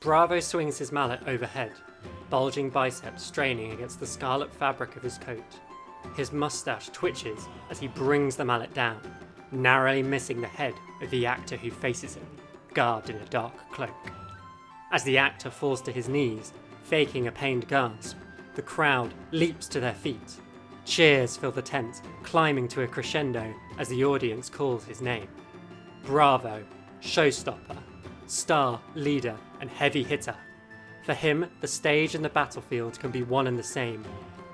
Bravo swings his mallet overhead, bulging biceps straining against the scarlet fabric of his coat. His mustache twitches as he brings the mallet down, narrowly missing the head of the actor who faces him, garbed in a dark cloak. As the actor falls to his knees, faking a pained gasp, the crowd leaps to their feet. Cheers fill the tent, climbing to a crescendo as the audience calls his name. Bravo, Showstopper, star, leader, and heavy hitter. For him, the stage and the battlefield can be one and the same.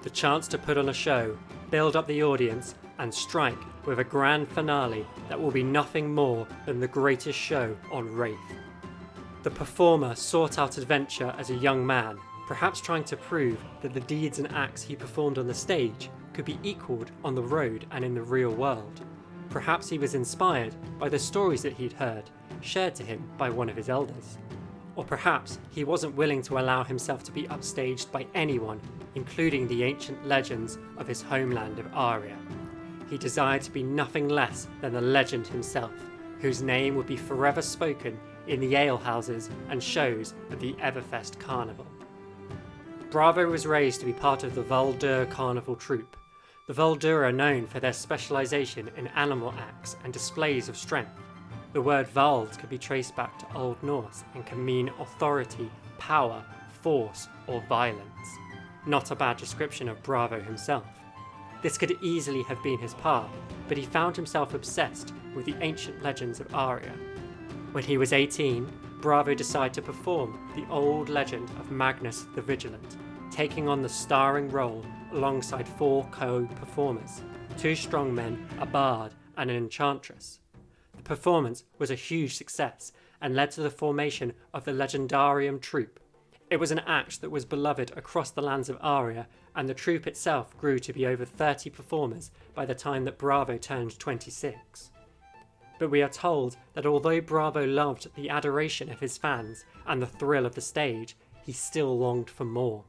The chance to put on a show, build up the audience, and strike with a grand finale that will be nothing more than the greatest show on Rathe. The performer sought out adventure as a young man, perhaps trying to prove that the deeds and acts he performed on the stage could be equalled on the road and in the real world. Perhaps he was inspired by the stories that he'd heard, shared to him by one of his elders. Or perhaps he wasn't willing to allow himself to be upstaged by anyone, including the ancient legends of his homeland of Aria. He desired to be nothing less than the legend himself, whose name would be forever spoken in the alehouses and shows of the Everfest Carnival. Bravo was raised to be part of the Fyendal Carnival troupe. The Fyendal are known for their specialisation in animal acts and displays of strength. The word Vald could be traced back to Old Norse and can mean authority, power, force, or violence. Not a bad description of Bravo himself. This could easily have been his path, but he found himself obsessed with the ancient legends of Aria. When he was 18, Bravo decided to perform the old legend of Magnus the Vigilant, taking on the starring role alongside 4 co-performers, 2 strongmen, a bard, and an enchantress. The performance was a huge success and led to the formation of the Legendarium troupe. It was an act that was beloved across the lands of Aria, and the troupe itself grew to be over 30 performers by the time that Bravo turned 26. But we are told that although Bravo loved the adoration of his fans and the thrill of the stage, he still longed for more.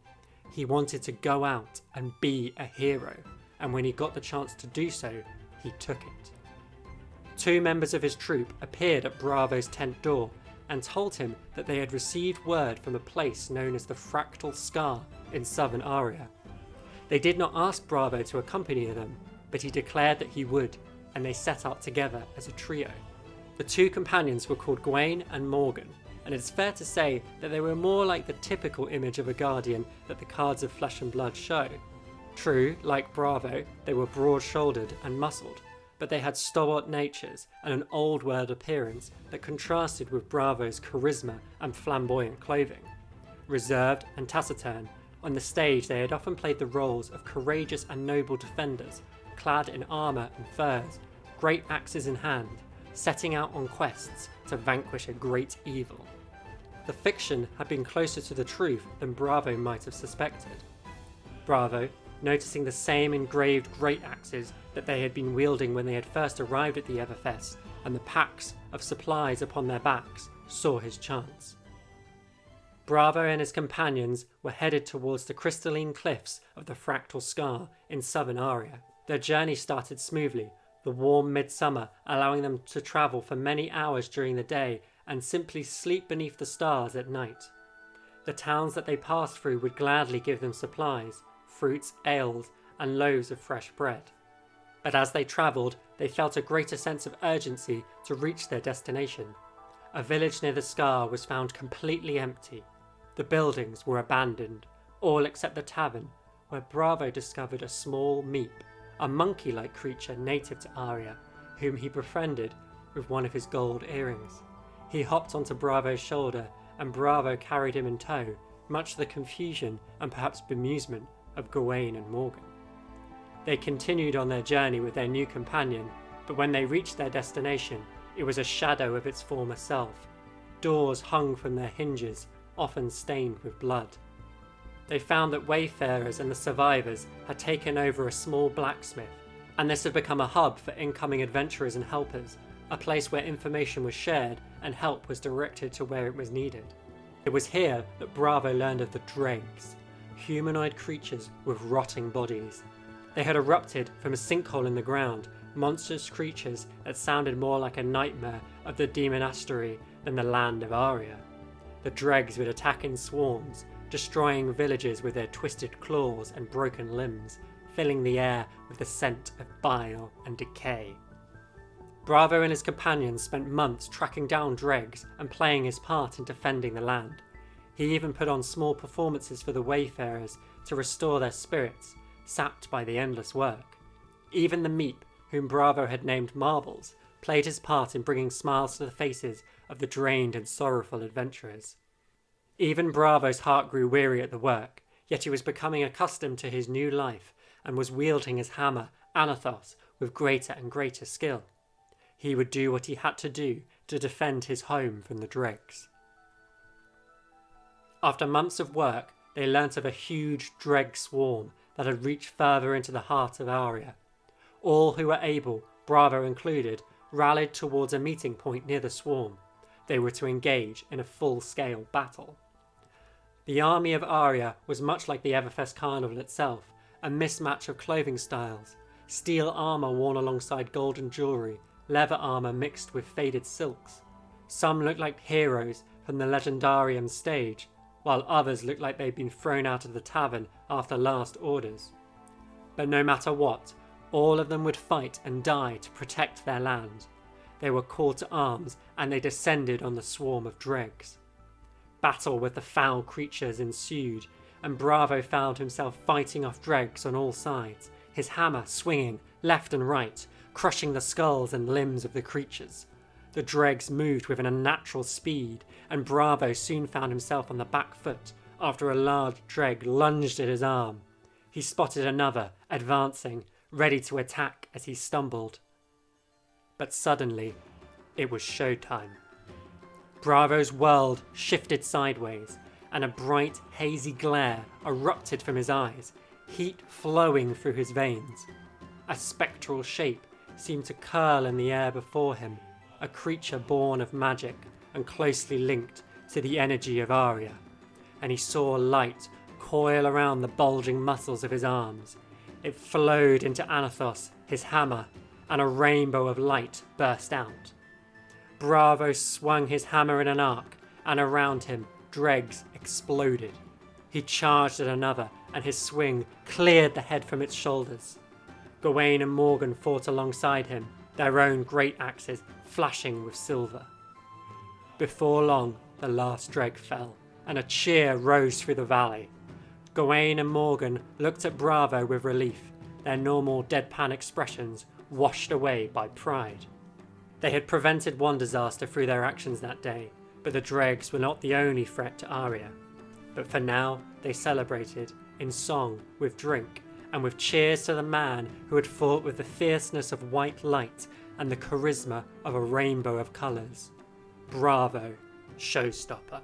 He wanted to go out and be a hero, and when he got the chance to do so, he took it. 2 members of his troupe appeared at Bravo's tent door and told him that they had received word from a place known as the Fractal Scar in southern Aria. They did not ask Bravo to accompany them, but he declared that he would, and they set out together as a trio. The 2 companions were called Gawain and Morgan, and it's fair to say that they were more like the typical image of a guardian that the cards of Flesh and Blood show. True, like Bravo, they were broad-shouldered and muscled, but they had stalwart natures and an old-world appearance that contrasted with Bravo's charisma and flamboyant clothing. Reserved and taciturn, on the stage they had often played the roles of courageous and noble defenders, clad in armour and furs, great axes in hand, setting out on quests to vanquish a great evil. The fiction had been closer to the truth than Bravo might have suspected. Bravo, noticing the same engraved great axes that they had been wielding when they had first arrived at the Everfest, and the packs of supplies upon their backs, saw his chance. Bravo and his companions were headed towards the crystalline cliffs of the Fractal Scar in southern Aria. Their journey started smoothly, the warm midsummer allowing them to travel for many hours during the day and simply sleep beneath the stars at night. The towns that they passed through would gladly give them supplies, fruits, ales, and loaves of fresh bread. But as they travelled, they felt a greater sense of urgency to reach their destination. A village near the Scar was found completely empty. The buildings were abandoned, all except the tavern, where Bravo discovered a small meep, a monkey-like creature native to Aria, whom he befriended with one of his gold earrings. He hopped onto Bravo's shoulder, and Bravo carried him in tow, much to the confusion and perhaps bemusement of Gawain and Morgan. They continued on their journey with their new companion, but when they reached their destination, it was a shadow of its former self. Doors hung from their hinges, often stained with blood. They found that wayfarers and the survivors had taken over a small blacksmith, and this had become a hub for incoming adventurers and helpers, a place where information was shared and help was directed to where it was needed. It was here that Bravo learned of the dregs, humanoid creatures with rotting bodies. They had erupted from a sinkhole in the ground, monstrous creatures that sounded more like a nightmare of the demonastery than the land of Aria. The dregs would attack in swarms, destroying villages with their twisted claws and broken limbs, filling the air with the scent of bile and decay. Bravo and his companions spent months tracking down dregs and playing his part in defending the land. He even put on small performances for the wayfarers to restore their spirits, sapped by the endless work. Even the Meep, whom Bravo had named Marbles, played his part in bringing smiles to the faces of the drained and sorrowful adventurers. Even Bravo's heart grew weary at the work, yet he was becoming accustomed to his new life and was wielding his hammer, Anathos, with greater and greater skill. He would do what he had to do to defend his home from the dregs. After months of work, they learnt of a huge dreg swarm that had reached further into the heart of Aria. All who were able, Bravo included, rallied towards a meeting point near the swarm. They were to engage in a full-scale battle. The army of Aria was much like the Everfest Carnival itself, a mismatch of clothing styles, steel armour worn alongside golden jewellery, leather armour mixed with faded silks. Some looked like heroes from the Legendarium stage, while others looked like they'd been thrown out of the tavern after last orders. But no matter what, all of them would fight and die to protect their land. They were called to arms and they descended on the swarm of dregs. Battle with the foul creatures ensued, and Bravo found himself fighting off dregs on all sides, his hammer swinging left and right, crushing the skulls and limbs of the creatures. The dregs moved with an unnatural speed, and Bravo soon found himself on the back foot after a large dreg lunged at his arm. He spotted another, advancing, ready to attack as he stumbled. But suddenly, it was showtime. Bravo's world shifted sideways, and a bright, hazy glare erupted from his eyes, heat flowing through his veins. A spectral shape seemed to curl in the air before him, a creature born of magic and closely linked to the energy of Aria, and he saw light coil around the bulging muscles of his arms. It flowed into Anathos, his hammer, and a rainbow of light burst out. Bravo swung his hammer in an arc, and around him, dregs exploded. He charged at another, and his swing cleared the head from its shoulders. Gawain and Morgan fought alongside him, their own great axes flashing with silver. Before long, the last dreg fell, and a cheer rose through the valley. Gawain and Morgan looked at Bravo with relief, their normal deadpan expressions washed away by pride. They had prevented one disaster through their actions that day, but the dregs were not the only threat to Aria. But for now, they celebrated, in song, with drink, and with cheers to the man who had fought with the fierceness of white light and the charisma of a rainbow of colours. Bravo, Showstopper.